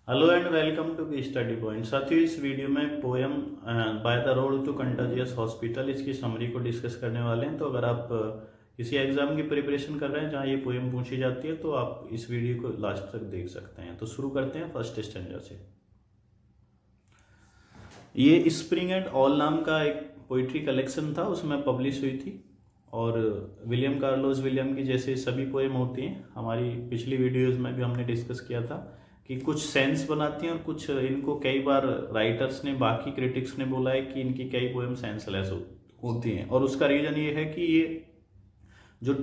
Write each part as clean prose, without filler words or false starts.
Hello and welcome to study point. साथियों, इस video में poem by the road to contagious hospital इसकी summary को डिस्कस करने वाले हैं। तो अगर आप किसी एग्जाम की प्रिपरेशन कर रहे हैं जहां ये पोयम पूछी जाती है तो आप इस वीडियो को लास्ट तक देख सकते हैं। तो शुरू करते हैं फर्स्ट स्टैंजा से। ये स्प्रिंग एंड ऑल नाम का एक पोइट्री कलेक्शन था, उसमें पब्लिश हुई थी। और विलियम कार्लोस विलियम की जैसे सभी पोएम होती हैं, हमारी पिछली वीडियोस में भी हमने डिस्कस किया था कि कुछ सेंस बनाती हैं और कुछ इनको कई बार राइटर्स ने, बाकी क्रिटिक्स ने बोला है कि इनकी कई पोएम सेंसलेस होती हैं। और उसका रीजन ये है कि ये जो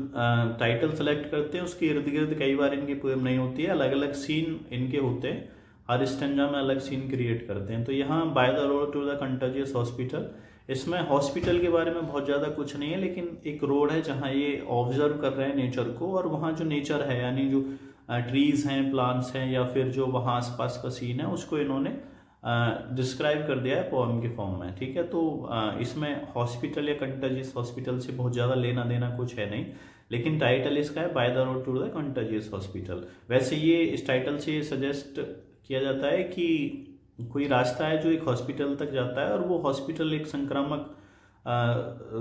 टाइटल सेलेक्ट करते हैं उसके इर्द गिर्द कई बार इनकी पोएम नहीं होती है, अलग अलग सीन इनके होते हैं, हर स्टैंजा में अलग सीन क्रिएट करते हैं। तो यहाँ by the road to the contagious hospital, इसमें हॉस्पिटल के बारे में बहुत ज़्यादा कुछ नहीं है, लेकिन एक रोड है जहाँ ये ऑब्जर्व कर रहे हैं नेचर को, और वहाँ जो नेचर है यानी जो ट्रीज हैं, प्लांट्स हैं, या फिर जो वहाँ आसपास का सीन है उसको इन्होंने डिस्क्राइब कर दिया है पोएम के फॉर्म में। ठीक है, तो इसमें हॉस्पिटल या कंटाजियस हॉस्पिटल से बहुत ज़्यादा लेना देना कुछ है नहीं, लेकिन टाइटल इसका है by the road to the contagious hospital. वैसे ये इस टाइटल से ये सजेस्ट किया जाता है कि कोई रास्ता है जो एक हॉस्पिटल तक जाता है, और वो हॉस्पिटल एक संक्रामक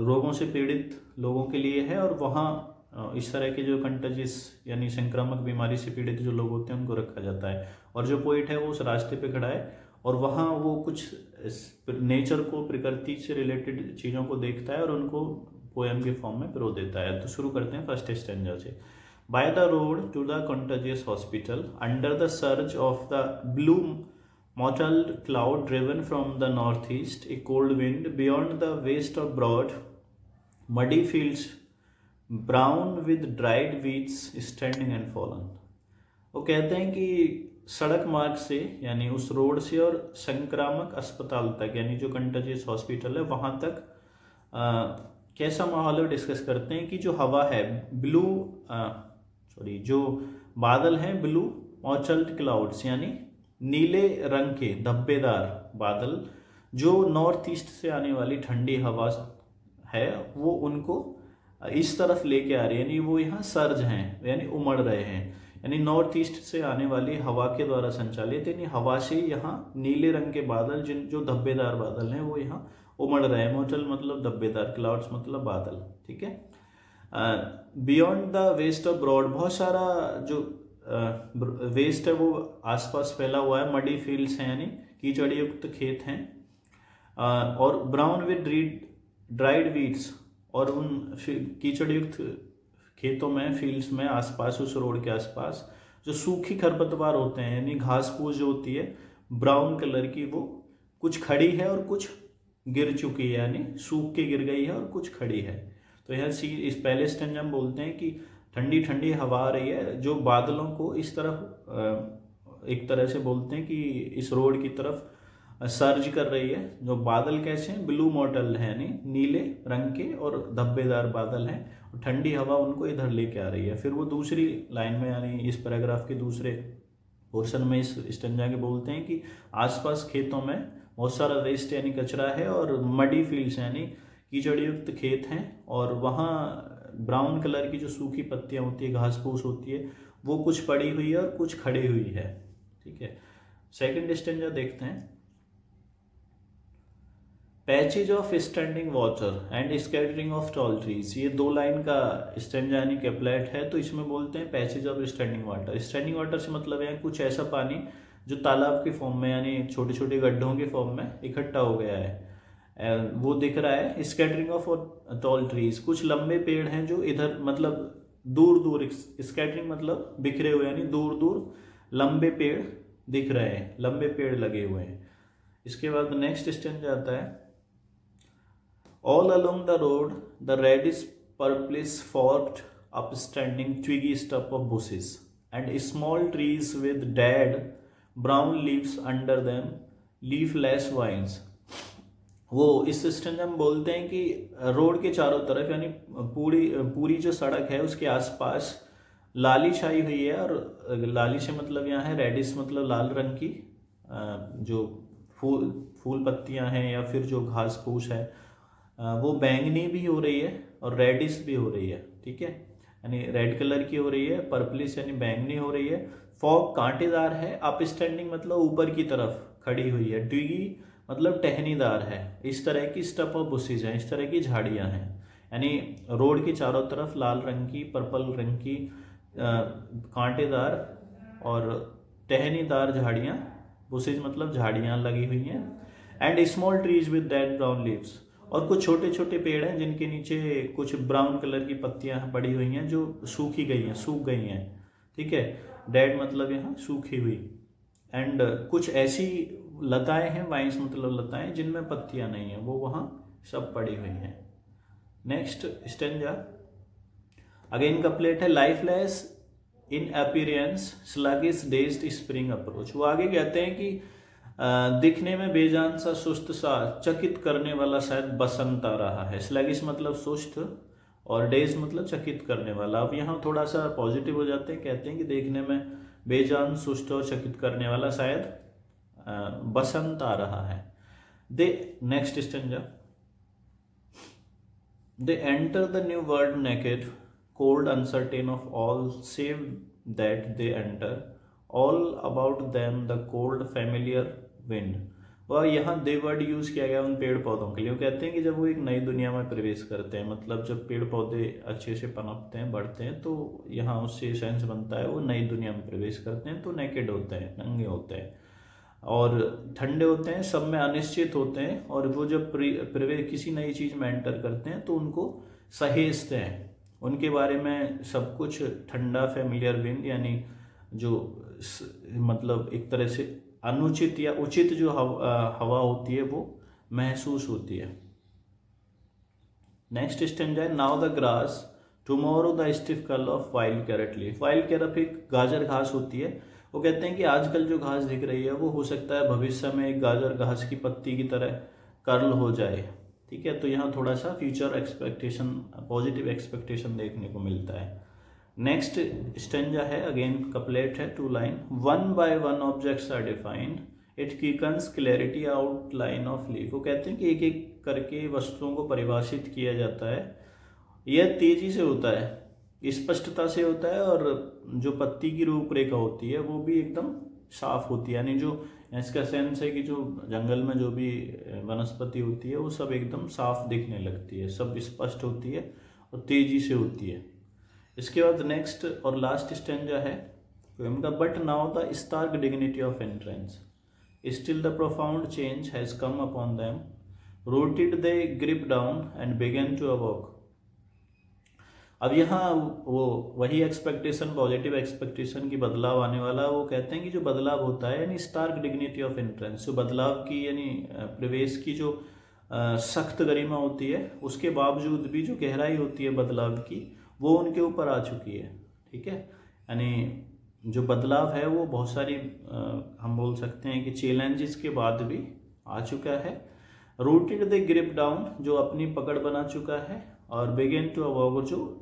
रोगों से पीड़ित लोगों के लिए है, और वहाँ इस तरह के जो कंटाजियस यानी संक्रामक बीमारी से पीड़ित जो लोग होते हैं उनको रखा जाता है। और जो पोइट है वो उस रास्ते पे खड़ा है और वहाँ वो कुछ नेचर को, प्रकृति से रिलेटेड चीज़ों को देखता है और उनको पोएम के फॉर्म में पिरो देता है। तो शुरू करते हैं फर्स्ट स्टैंजा से। By the road to the contagious hospital, under the surge of the blue mottled cloud driven from the northeast, a cold wind beyond the waste of broad muddy fields brown with dried weeds standing and fallen। वो कहते हैं कि सड़क मार्ग से यानी उस road से और संक्रामक अस्पताल तक यानी जो कंटाजियस हॉस्पिटल है वहां तक कैसा माहौल है डिस्कस करते हैं कि जो हवा है ब्लू जो बादल हैं ब्लू मॉटल्ड क्लाउड्स यानी नीले रंग के धब्बेदार बादल, जो नॉर्थ ईस्ट से आने वाली ठंडी हवा है वो उनको इस तरफ लेके आ रही है, यानी वो यहाँ सर्ज हैं यानी उमड़ रहे हैं, यानी नॉर्थ ईस्ट से आने वाली हवा के द्वारा संचालित, यानी हवा से यहाँ नीले रंग के बादल जो धब्बेदार बादल हैं वो यहाँ उमड़ रहे हैं। मोटल मतलब धब्बेदार, क्लाउड्स मतलब बादल। ठीक है, beyond the west of broad, बहुत सारा जो वेस्ट है वो आसपास फैला हुआ है, मडी फील्ड्स हैं यानी कीचड़ युक्त खेत हैं, और ब्राउन विद ड्राइड वीड्स, और उन कीचड़ युक्त खेतों में, फील्ड्स में आसपास, उस रोड के आसपास जो सूखी खरपतवार होते हैं यानी घास फूस जो होती है ब्राउन कलर की, वो कुछ खड़ी है और कुछ गिर चुकी है यानी सूख के गिर गई है और कुछ खड़ी है। तो यह इस पहले स्टैंजा में बोलते हैं कि ठंडी ठंडी हवा आ रही है जो बादलों को इस तरफ, एक तरह से बोलते हैं कि इस रोड की तरफ सर्ज कर रही है। जो बादल कैसे हैं, ब्लू मॉटल है यानी नीले रंग के और धब्बेदार बादल हैं, और ठंडी हवा उनको इधर लेके आ रही है। फिर वो दूसरी लाइन में यानी इस पैराग्राफ के दूसरे पोर्शन में इस स्टैंजा के बोलते हैं कि आसपास खेतों में बहुत सारा वेस्ट यानी कचरा है, और मडी फील्ड्स यानी कीचड़ युक्त खेत हैं, और वहाँ ब्राउन कलर की जो सूखी पत्तियां होती है, घास फूस होती है, वो कुछ पड़ी हुई है और कुछ खड़ी हुई है। ठीक है, सेकंड स्टैंजा देखते हैं। Patches of standing water and scattering of tall trees, ये दो लाइन का स्टैंजा यानी कैपलेट है। तो इसमें बोलते हैं patches of standing water. Standing water से मतलब है कुछ ऐसा पानी जो तालाब के फॉर्म में यानी छोटे छोटे गड्ढों के फॉर्म में इकट्ठा हो गया है, वो दिख रहा है। स्कैटरिंग ऑफ टॉल ट्रीज, कुछ लंबे पेड़ हैं जो इधर मतलब दूर दूर, स्कैटरिंग मतलब बिखरे हुए यानी दूर दूर लंबे पेड़ दिख रहे हैं, लंबे पेड़ लगे हुए हैं। इसके बाद नेक्स्ट स्टैंजा आता है। All along the road the reddish purplish forked upstanding twiggy stuff of bushes and small trees with dead brown leaves under them leafless vines. वो इस स्टैंजा में बोलते हैं कि रोड के चारों तरफ यानी पूरी जो सड़क है उसके आसपास लाली छाई हुई है, और लाली से मतलब यहाँ है रेडिश मतलब लाल रंग की जो फूल पत्तियां हैं या फिर जो घास फूस है वो बैंगनी भी हो रही है और रेडिश भी हो रही है। ठीक है, यानी रेड कलर की हो रही है, पर्पलिश यानी बैंगनी हो रही है, फॉग कांटेदार है, अपस्टैंडिंग मतलब ऊपर की तरफ खड़ी हुई है, ट्विगी मतलब टहनीदार है, इस तरह की स्टफ ऑफ बुशेज हैं, इस तरह की झाड़ियां हैं। यानी रोड के चारों तरफ लाल रंग की, पर्पल रंग की कांटेदार और टहनीदार झाड़ियां, बुशेज मतलब झाड़ियां लगी हुई हैं। And small trees with dead brown leaves, और कुछ छोटे छोटे पेड़ हैं जिनके नीचे कुछ ब्राउन कलर की पत्तियां पड़ी हुई हैं जो सूखी गई हैं, सूख गई हैं, ठीक है। डेड मतलब यहाँ सूखी हुई। एंड कुछ ऐसी लताएं हैं, वाइन्स मतलब लताएं जिनमें पत्तियां नहीं है, वो वहां सब पड़ी हुई हैं। नेक्स्ट स्टेंजा अगेन कपलेट है, लाइफलेस इन appearance sluggish dazed spring approach. वो आगे कहते हैं कि दिखने में बेजान सा, सुस्त सा, चकित करने वाला शायद बसंत आ रहा है। स्लगिश मतलब सुस्त और डेज मतलब चकित करने वाला। अब यहाँ थोड़ा सा पॉजिटिव हो जाते हैं, कहते हैं कि देखने में बेजान, सुस्त और चकित करने वाला शायद बसंत आ रहा है। The next stanza, they enter the new world naked, cold, uncertain of all save that they enter, all about them the cold familiar wind। वह यहाँ दे वर्ड यूज किया गया उन पेड़ पौधों के लिए। वो कहते हैं कि जब वो एक नई दुनिया में प्रवेश करते हैं, मतलब जब पेड़ पौधे अच्छे से पनपते हैं, बढ़ते हैं, तो यहाँ उससे सेंस बनता है वो नई दुनिया में प्रवेश करते हैं तो नेकेड होते हैं, नंगे होते हैं और ठंडे होते हैं, सब में अनिश्चित होते हैं। और वो जब प्रवेश किसी नई चीज में एंटर करते हैं तो उनको सहेजते हैं, उनके बारे में सब कुछ ठंडा फैमिलियर विंड, यानी जो मतलब एक तरह से अनुचित या उचित जो हवा होती है वो महसूस होती है। नेक्स्ट स्टेंजा है, now the grass tomorrow the stiff curl of wild carrot leaf. Wild carrot एक गाजर घास होती है। वो कहते हैं कि आजकल जो घास दिख रही है वो हो सकता है भविष्य में एक गाजर घास की पत्ती की तरह कर्ल हो जाए, ठीक है। तो यहाँ थोड़ा सा फ्यूचर एक्सपेक्टेशन, पॉजिटिव एक्सपेक्टेशन देखने को मिलता है। नेक्स्ट स्टेंजा है, अगेन कपलेट है, 2 line, one by one objects are defined, it quickens clarity outline of leaf. वो कहते हैं कि एक एक करके वस्तुओं को परिभाषित किया जाता है, यह तेजी से होता है, स्पष्टता से होता है, और जो पत्ती की रूपरेखा होती है वो भी एकदम साफ होती है। यानी जो इसका सेंस है कि जो जंगल में जो भी वनस्पति होती है वो सब एकदम साफ दिखने लगती है, सब स्पष्ट होती है और तेजी से होती है। इसके बाद नेक्स्ट और लास्ट स्टेंजा है पोएम का, but now the stark dignity of entrance, still the profound change has come upon them, rooted they grip down and began to awake. अब यहाँ वो वही एक्सपेक्टेशन, पॉजिटिव एक्सपेक्टेशन की बदलाव आने वाला। वो कहते हैं कि जो बदलाव होता है यानी स्टार्क डिग्निटी ऑफ एंट्रेंस, जो बदलाव की यानी प्रवेश की जो सख्त गरिमा होती है, उसके बावजूद भी जो गहराई होती है बदलाव की वो उनके ऊपर आ चुकी है, ठीक है। यानी जो बदलाव है वो बहुत सारी हम बोल सकते हैं कि चैलेंजेस के बाद भी आ चुका है। रूटेड द ग्रिप डाउन, जो अपनी पकड़ बना चुका है, और बिगिन टू अवॉक, जो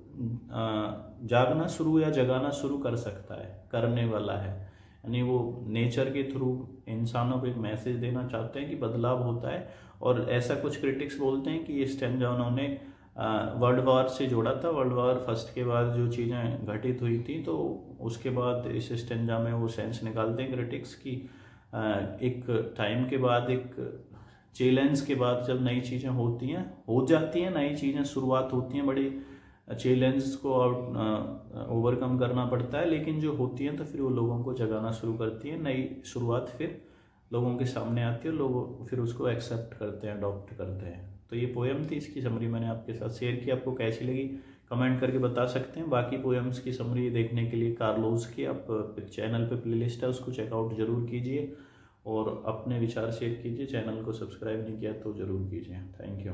जागना शुरू या जगाना शुरू कर सकता है, करने वाला है। यानी वो नेचर के थ्रू इंसानों को एक मैसेज देना चाहते हैं कि बदलाव होता है। और ऐसा कुछ क्रिटिक्स बोलते हैं कि ये स्टेंजा उन्होंने वर्ल्ड वॉर से जोड़ा था। वर्ल्ड वॉर फर्स्ट के बाद जो चीज़ें घटित हुई थी तो उसके बाद इस स्टेंजा में वो सेंस निकालते हैं क्रिटिक्स की एक टाइम के बाद, एक चैलेंज के बाद जब नई चीज़ें होती हैं, हो जाती हैं, नई चीज़ें शुरुआत होती हैं, बड़ी चैलेंज को ओवरकम करना पड़ता है, लेकिन जो होती हैं तो फिर वो लोगों को जगाना शुरू करती है, नई शुरुआत फिर लोगों के सामने आती है, लोग फिर उसको एक्सेप्ट करते हैं, अडॉप्ट करते हैं। तो ये पोएम थी, इसकी समरी मैंने आपके साथ शेयर की। आपको कैसी लगी कमेंट करके बता सकते हैं। बाकी पोएम्स की समरी देखने के लिए कार्लोस की आप चैनल पे प्लेलिस्ट है, उसको चेकआउट जरूर कीजिए और अपने विचार शेयर कीजिए। चैनल को सब्सक्राइब नहीं किया तो जरूर कीजिए। Thank you.